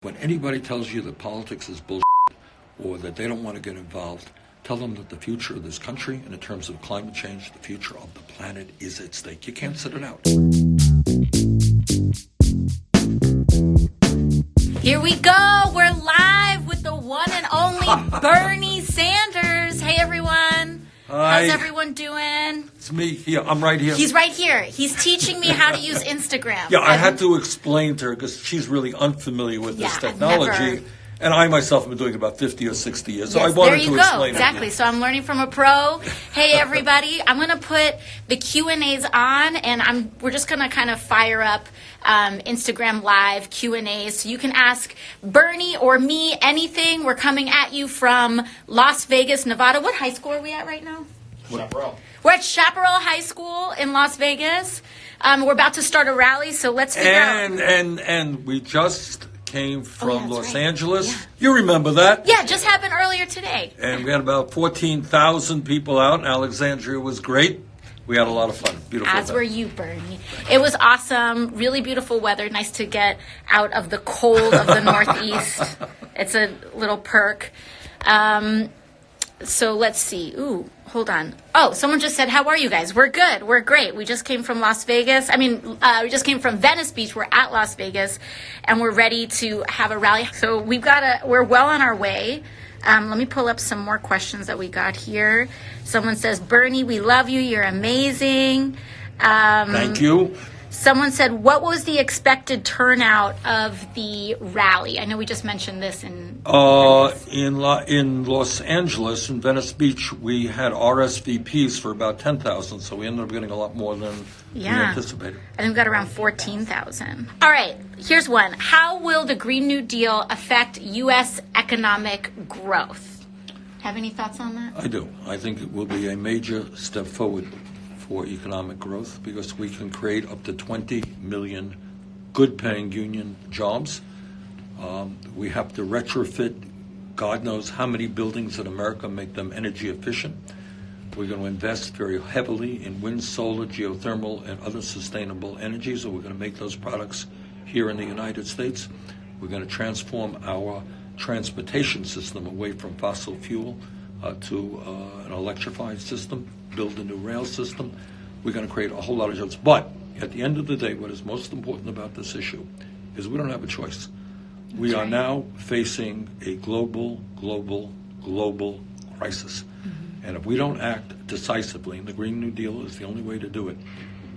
When anybody tells you that politics is bullshit or that they don't want to get involved, tell them that the future of this country, and in terms of climate change, the future of the planet is at stake. You can't sit it out. Here we go. We're live with the one and only Bernie Sanders. Hey, everyone. Hi. How's everyone doing? It's me here. I'm right here. He's right here. He's teaching me how to use Instagram. Yeah, I had to explain to her because she's really unfamiliar with this technology. And I myself have been doing it about 50 or 60 years. So I wanted to explain exactly. it. So I'm learning from a pro. Hey, everybody. I'm going to put the Q&As on, and we're just going to kind of fire up Instagram Live Q&As. So you can ask Bernie or me anything. We're coming at you from Las Vegas, Nevada. What high school are we at right now? Chaparral. We're at Chaparral High School in Las Vegas. We're about to start a rally, so let's figure out. And we just came from Los Angeles. Yeah. You remember that? Yeah, just happened earlier today. And we had about 14,000 people out. Alexandria was great. We had a lot of fun. Beautiful. As were you, Bernie. It was awesome. Really beautiful weather. Nice to get out of the cold of the Northeast. It's a little perk. So let's see. Ooh, hold on. Oh, someone just said, how are you guys? We're good. We're great. We just came from Las Vegas. We just came from Venice Beach. We're at Las Vegas, and we're ready to have a rally. So we're well on our way. Let me pull up some more questions that we got here. Someone says, Bernie, we love you. You're amazing. Thank you. Someone said, what was the expected turnout of the rally? I know we just mentioned this in Los Angeles, in Venice Beach, we had RSVPs for about 10,000, so we ended up getting a lot more than we anticipated. I think we got around 14,000. All right, here's one. How will the Green New Deal affect U.S. economic growth? Have any thoughts on that? I do. I think it will be a major step forward for economic growth because we can create up to 20 million good-paying union jobs. We have to retrofit God knows how many buildings in America, make them energy efficient. We're going to invest very heavily in wind, solar, geothermal, and other sustainable energies, and we're going to make those products here in the United States. We're going to transform our transportation system away from fossil fuel to an electrified system, build a new rail system. We're going to create a whole lot of jobs. But at the end of the day, what is most important about this issue is we don't have a choice. We are now facing a global crisis. Mm-hmm. And if we don't act decisively, and the Green New Deal is the only way to do it,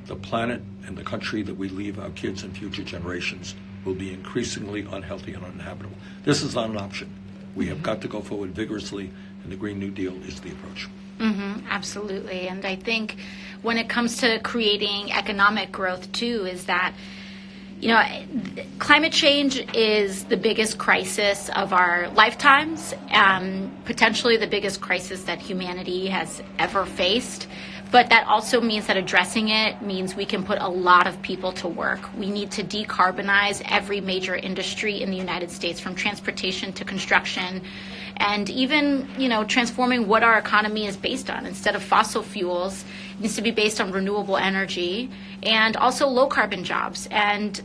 the planet and the country that we leave our kids and future generations will be increasingly unhealthy and uninhabitable. This is not an option. We have got to go forward vigorously, and the Green New Deal is the approach. Mm-hmm, absolutely. And I think when it comes to creating economic growth, too, is that, climate change is the biggest crisis of our lifetimes, potentially the biggest crisis that humanity has ever faced. But that also means that addressing it means we can put a lot of people to work. We need to decarbonize every major industry in the United States, from transportation to construction, and even, transforming what our economy is based on. Instead of fossil fuels, it needs to be based on renewable energy and also low carbon jobs and,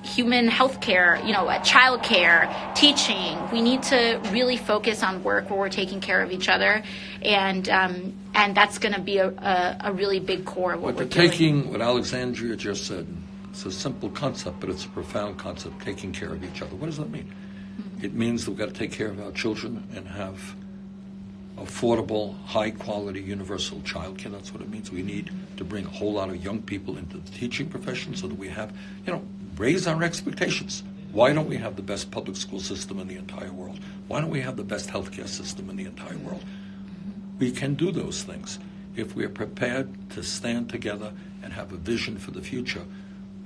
human health care, child care, teaching. We need to really focus on work where we're taking care of each other. And that's going to be a really big core of what we're doing. What Alexandria just said, it's a simple concept, but it's a profound concept, taking care of each other. What does that mean? Mm-hmm. It means that we've got to take care of our children and have affordable, high-quality, universal child care. That's what it means. We need to bring a whole lot of young people into the teaching profession so that we have, raise our expectations. Why don't we have the best public school system in the entire world? Why don't we have the best healthcare system in the entire world? We can do those things if we are prepared to stand together and have a vision for the future,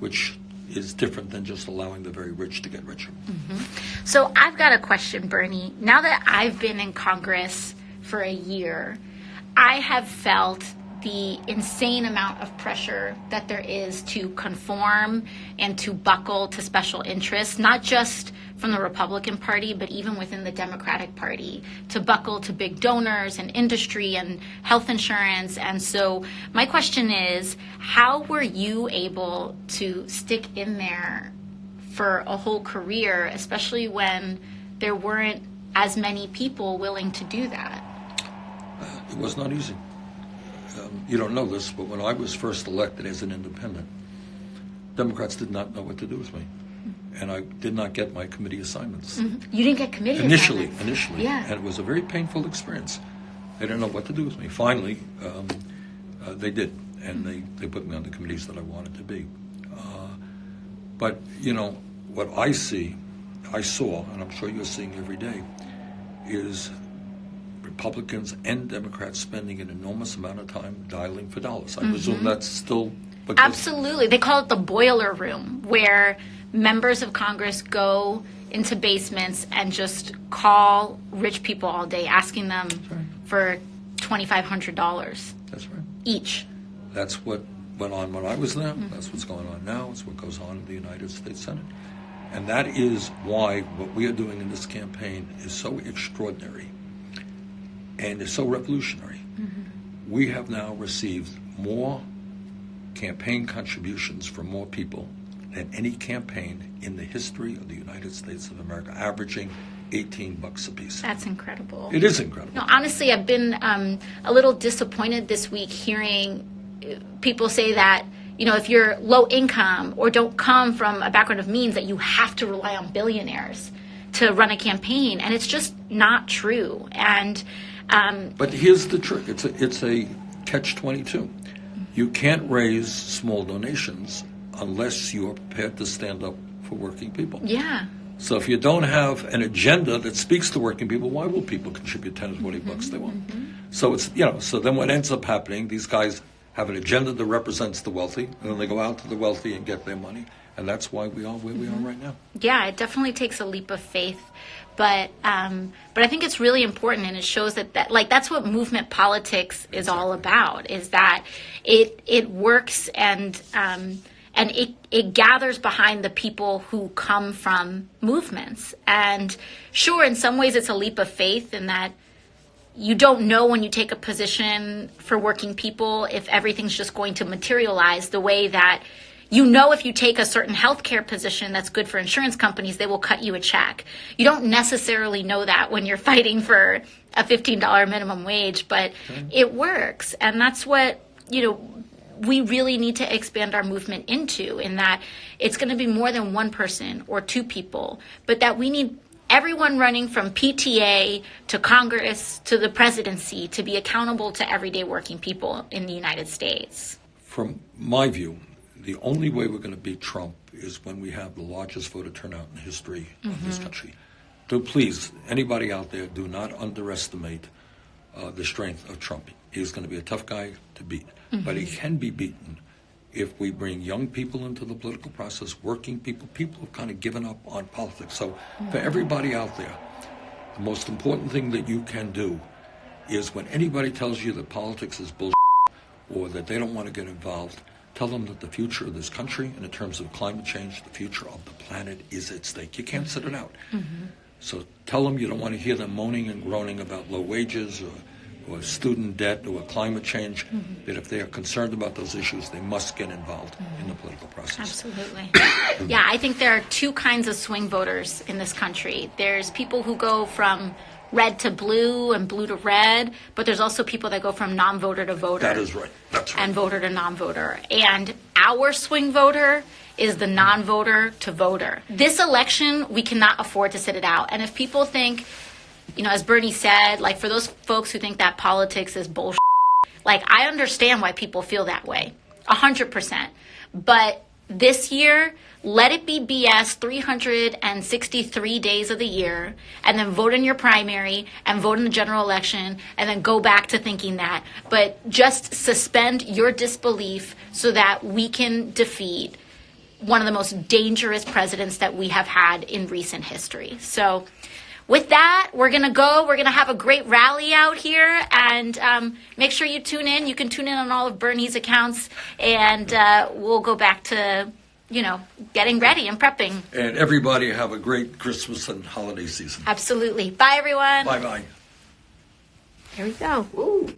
which is different than just allowing the very rich to get richer. Mm-hmm. So I've got a question, Bernie. Now that I've been in Congress for a year, I have felt the insane amount of pressure that there is to conform and to buckle to special interests, not just from the Republican Party, but even within the Democratic Party, to buckle to big donors and industry and health insurance. And so my question is, how were you able to stick in there for a whole career, especially when there weren't as many people willing to do that? It was not easy. You don't know this, but when I was first elected as an independent, Democrats did not know what to do with me. And I did not get my committee assignments. You didn't get committee assignments? Initially. Yeah. And it was a very painful experience. They didn't know what to do with me. Finally, they did. And they put me on the committees that I wanted to be. But, you know, what I saw, and I'm sure you're seeing every day, is Republicans and Democrats spending an enormous amount of time dialing for dollars. I presume that's still... Absolutely. They call it the boiler room, where members of Congress go into basements and just call rich people all day, asking them for $2,500 That's right. each. That's what went on when I was there. That's what's going on now. It's what goes on in the United States Senate. And that is why what we are doing in this campaign is so extraordinary and is so revolutionary. We have now received more campaign contributions from more people than any campaign in the history of the United States of America, averaging $18 a piece. That's incredible. It is incredible. No, honestly, I've been a little disappointed this week hearing people say that, you know, if you're low income or don't come from a background of means, that you have to rely on billionaires to run a campaign, and it's just not true. And but here's the trick: it's a catch-22. You can't raise small donations unless you are prepared to stand up for working people. Yeah. So if you don't have an agenda that speaks to working people, why will people contribute 10 or 20 bucks they want? So it's, you know, so then what ends up happening, these guys have an agenda that represents the wealthy, and then they go out to the wealthy and get their money. And that's why we are where we are right now. Yeah, it definitely takes a leap of faith. But I think it's really important, and it shows that that's what movement politics is all about, is that it works and it gathers behind the people who come from movements. And sure, in some ways it's a leap of faith in that you don't know when you take a position for working people if everything's just going to materialize the way that you know. If you take a certain healthcare position that's good for insurance companies, they will cut you a check. You don't necessarily know that when you're fighting for a $15 minimum wage, but it works. And that's what, you know, we really need to expand our movement into, in that it's going to be more than one person or two people, but that we need everyone running from PTA to Congress to the presidency to be accountable to everyday working people in the United States. From my view, the only way we're going to beat Trump is when we have the largest voter turnout in the history of this country. So please, anybody out there, do not underestimate the strength of Trump. He's going to be a tough guy to beat, but he can be beaten if we bring young people into the political process, working people. People have kind of given up on politics. So for everybody out there, the most important thing that you can do is, when anybody tells you that politics is bullshit or that they don't want to get involved, tell them that the future of this country, and in terms of climate change, the future of the planet is at stake. You can't sit it out. So tell them you don't want to hear them moaning and groaning about low wages or student debt or climate change, that if they are concerned about those issues, they must get involved in the political process. Absolutely. Yeah, I think there are two kinds of swing voters in this country. There's people who go from red to blue and blue to red, but there's also people that go from non-voter to voter. That is right. That's right. And voter to non-voter. And our swing voter is the non-voter to voter. This election, we cannot afford to sit it out. And if people think, you know, as Bernie said, like, for those folks who think that politics is bullshit, like, I understand why people feel that way, 100%. But this year, let it be BS 363 days of the year, and then vote in your primary and vote in the general election, and then go back to thinking that. But just suspend your disbelief so that we can defeat one of the most dangerous presidents that we have had in recent history. So with that, we're going to have a great rally out here, and make sure you tune in. You can tune in on all of Bernie's accounts, and we'll go back to, you know, getting ready and prepping. And everybody have a great Christmas and holiday season. Absolutely. Bye, everyone. Bye-bye. Here we go. Ooh.